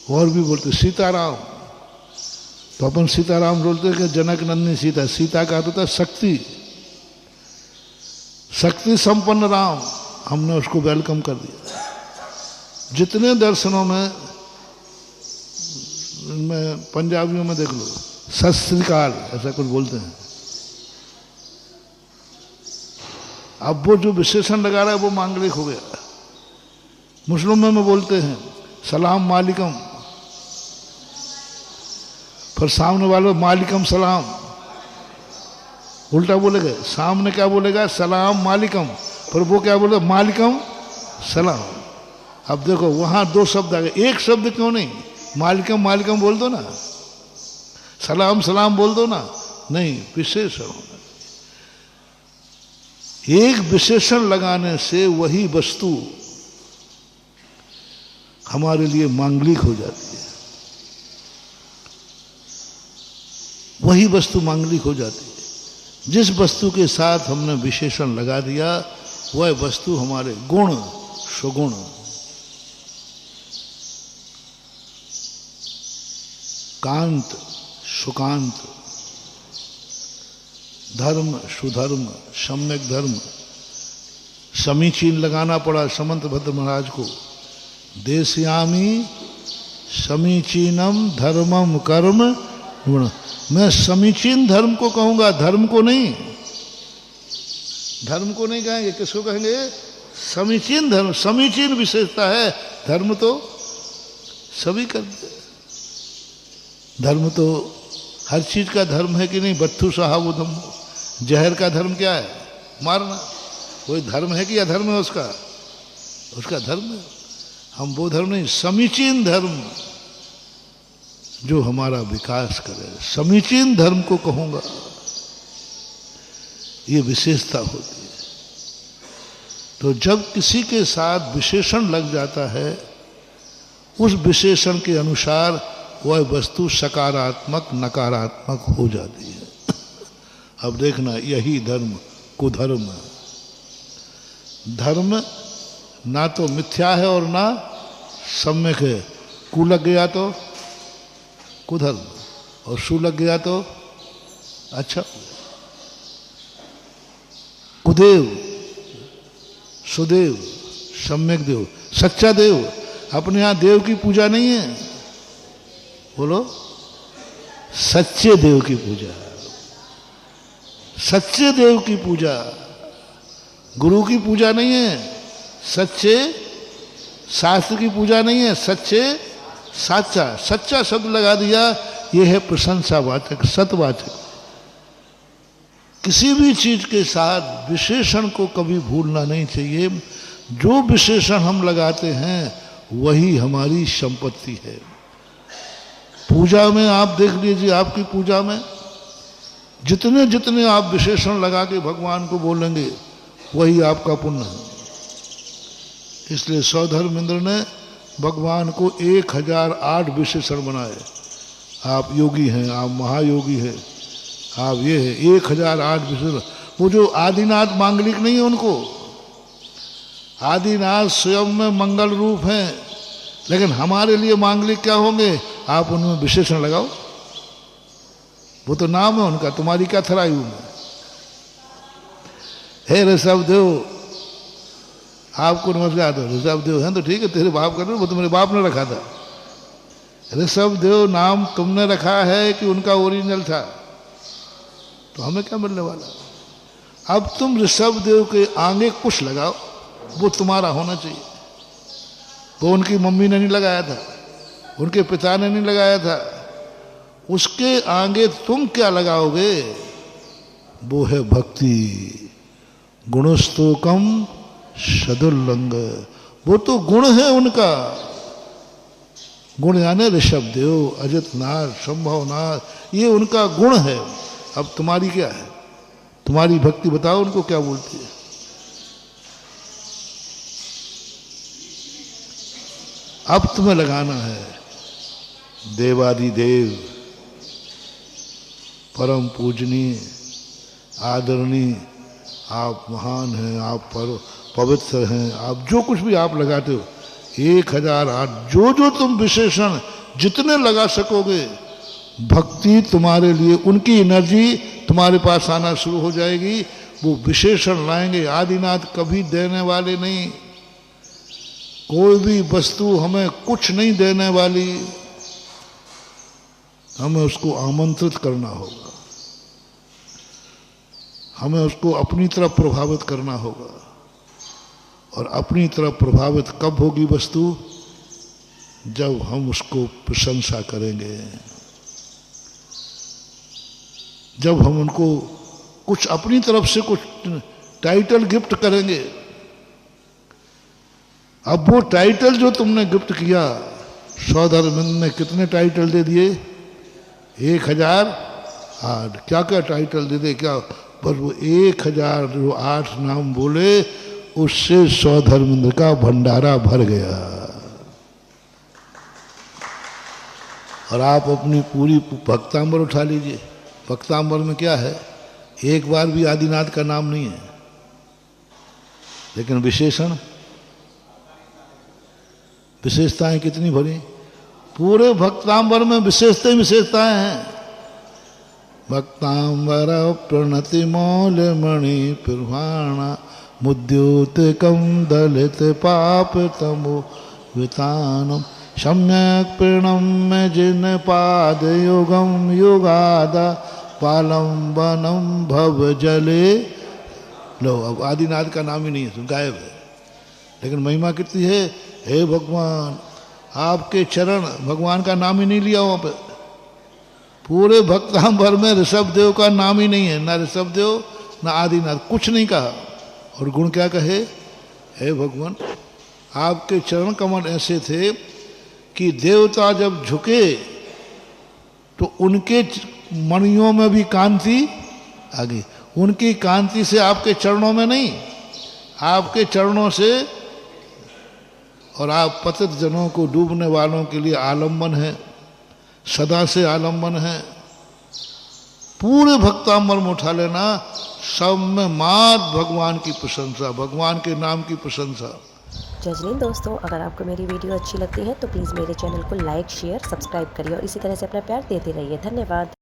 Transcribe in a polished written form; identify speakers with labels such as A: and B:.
A: और भी बोलते सीताराम, तो अपन सीताराम बोलते कि जनक नंदिनी सीता। सीता का अर्थ होता है शक्ति, शक्ति संपन्न राम। हमने उसको वेलकम कर दिया। जितने दर्शनों में पंजाबियों में देख लो सत श्री अकाल ऐसा कुछ बोलते हैं। अब वो जो विशेषण लगा रहा है वो मांगलिक हो गया। मुस्लिमों में बोलते हैं सलाम मालिकम, फिर सामने वाले मालिकम सलाम, उल्टा बोलेगा। सामने क्या बोलेगा? सलाम मालिकम, पर वो क्या बोले? मालिकम सलाम। अब देखो वहां दो शब्द आ गए, एक शब्द क्यों नहीं? मालिकम मालिकम बोल दो ना, सलाम सलाम बोल दो ना। नहीं, विशेषण। एक विशेषण लगाने से वही वस्तु हमारे लिए मांगलिक हो जाती है, वही वस्तु मांगलिक हो जाती है। जिस वस्तु के साथ हमने विशेषण लगा दिया वह वस्तु हमारे गुण सुगुण, कांत सुकांत, धर्म सुधर्म, सम्यक धर्म, समीचीन लगाना पड़ा समंत भद्र महाराज को। देशयामी समीचीनम धर्मम कर्म गुण। मैं समीचीन धर्म को कहूंगा, धर्म को नहीं। धर्म को नहीं कहेंगे, किसको कहेंगे? समीचीन धर्म। समीचीन विशेषता है, धर्म तो सभी करते। धर्म तो हर चीज का धर्म है कि नहीं? बत्थु साहबुदम, जहर का धर्म क्या है? मारना। कोई धर्म है कि अधर्म है उसका? उसका धर्म है। हम वो धर्म नहीं, समीचीन धर्म जो हमारा विकास करे, समीचीन धर्म को कहूंगा। ये विशेषता होती है। तो जब किसी के साथ विशेषण लग जाता है, उस विशेषण के अनुसार वह वस्तु सकारात्मक नकारात्मक हो जाती है। अब देखना, यही धर्म कुधर्म है। धर्म ना तो मिथ्या है और ना सम्यक है। कु लग गया तो कुधर्म, और सु लग गया तो अच्छा। कुदेव सुदेव सम्यक देव, सच्चा देव। अपने यहां देव की पूजा नहीं है, बोलो सच्चे देव की पूजा। सच्चे देव की पूजा, गुरु की पूजा नहीं है, सच्चे शास्त्र की पूजा नहीं है, सच्चे साचा। सच्चा शब्द लगा दिया, यह है प्रशंसावाचक सतवाचक। किसी भी चीज के साथ विशेषण को कभी भूलना नहीं चाहिए। जो विशेषण हम लगाते हैं वही हमारी संपत्ति है। पूजा में आप देख लीजिए, आपकी पूजा में जितने जितने आप विशेषण लगा के भगवान को बोलेंगे वही आपका पुण्य है। इसलिए सौधर्मेंद्र ने भगवान को 1008 विशेषण बनाए। आप योगी हैं, आप महायोगी हैं, आप ये है, 1008 विशेषण। वो जो आदिनाथ मांगलिक नहीं है उनको, आदिनाथ स्वयं में मंगल रूप हैं, लेकिन हमारे लिए मांगलिक क्या होंगे? आप उनमें विशेषण लगाओ, वो तो नाम है उनका, तुम्हारी क्या थराई हूं मैं। हे ऋषभ देव, आपको नमस्कार दो। ऋषभ देव हैं तो ठीक है, तेरे बाप कर रहे, वो तो मेरे बाप ने रखा था। ऋषभ देव नाम तुमने रखा है कि उनका ओरिजिनल था? तो हमें क्या मिलने वाला? अब तुम ऋषभ देव के आगे कुछ लगाओ, वो तुम्हारा होना चाहिए। वो उनकी मम्मी ने नहीं लगाया था, उनके पिता ने नहीं लगाया था, उसके आगे तुम क्या लगाओगे? वो है भक्ति। गुणस्तोकम सदुल्लंग, वो तो गुण है उनका। गुण यानी ऋषभ देव, अजितनाथ, संभवनाथ, ये उनका गुण है। अब तुम्हारी क्या है? तुम्हारी भक्ति बताओ उनको क्या बोलती है? अब तुम्हें लगाना है देवादिदेव, परम पूजनीय, आदरणीय, आप महान हैं, आप पवित्र हैं, आप जो कुछ भी आप लगाते हो 1008, जो जो तुम विशेषण जितने लगा सकोगे भक्ति तुम्हारे लिए, उनकी एनर्जी तुम्हारे पास आना शुरू हो जाएगी। वो विशेषण लाएंगे। आदिनाथ कभी देने वाले नहीं, कोई भी वस्तु हमें कुछ नहीं देने वाली, हमें उसको आमंत्रित करना होगा, हमें उसको अपनी तरफ प्रभावित करना होगा। और अपनी तरफ प्रभावित कब होगी वस्तु? जब हम उसको प्रशंसा करेंगे, जब हम उनको कुछ अपनी तरफ से कुछ टाइटल गिफ्ट करेंगे। अब वो टाइटल जो तुमने गिफ्ट किया, सौधर्मिंद ने कितने टाइटल दे दिए? 1008। क्या क्या टाइटल दे दे, क्या बस वो 1008 नाम बोले, उससे सौधर्मिंद का भंडारा भर गया। और आप अपनी पूरी भक्तांबर उठा लीजिए, भक्तांबर में क्या है? एक बार भी आदिनाथ का नाम नहीं है, लेकिन विशेषताएं कितनी भरी। पूरे भक्तांबर में विशेषताएं हैं। भक्तांबर प्रणति मौल मणि पिर्वाणा मुद्योतकम दलित पाप तमो वितानम सम्यक प्रणम्य जिन पाद युगम युगादा पालंबनम भव जले। लो, अब आदिनाथ का नाम ही नहीं है, गायब है। लेकिन महिमा कितनी है। हे भगवान, आपके चरण, भगवान का नाम ही नहीं लिया वहां पे। पूरे भक्तांबर में ऋषभदेव का नाम ही नहीं है, ना ऋषभदेव ना आदिनाथ, कुछ नहीं कहा। और गुण क्या कहे? हे भगवान, आपके चरण कमल ऐसे थे कि देवता जब झुके तो उनके मणियों में भी कांति आ गई। उनकी कांति से आपके चरणों में नहीं, आपके चरणों से। और आप पतित जनों को, डूबने वालों के लिए आलम्बन है, सदा से आलम्बन है। पूरे भक्तांबर में उठा लेना, सब में मात भगवान की प्रशंसा, भगवान के नाम की प्रशंसा।
B: जय हिंद दोस्तों, अगर आपको मेरी वीडियो अच्छी लगती है तो प्लीज़ मेरे चैनल को लाइक, शेयर, सब्सक्राइब करिए और इसी तरह से अपना प्यार देते रहिए। धन्यवाद।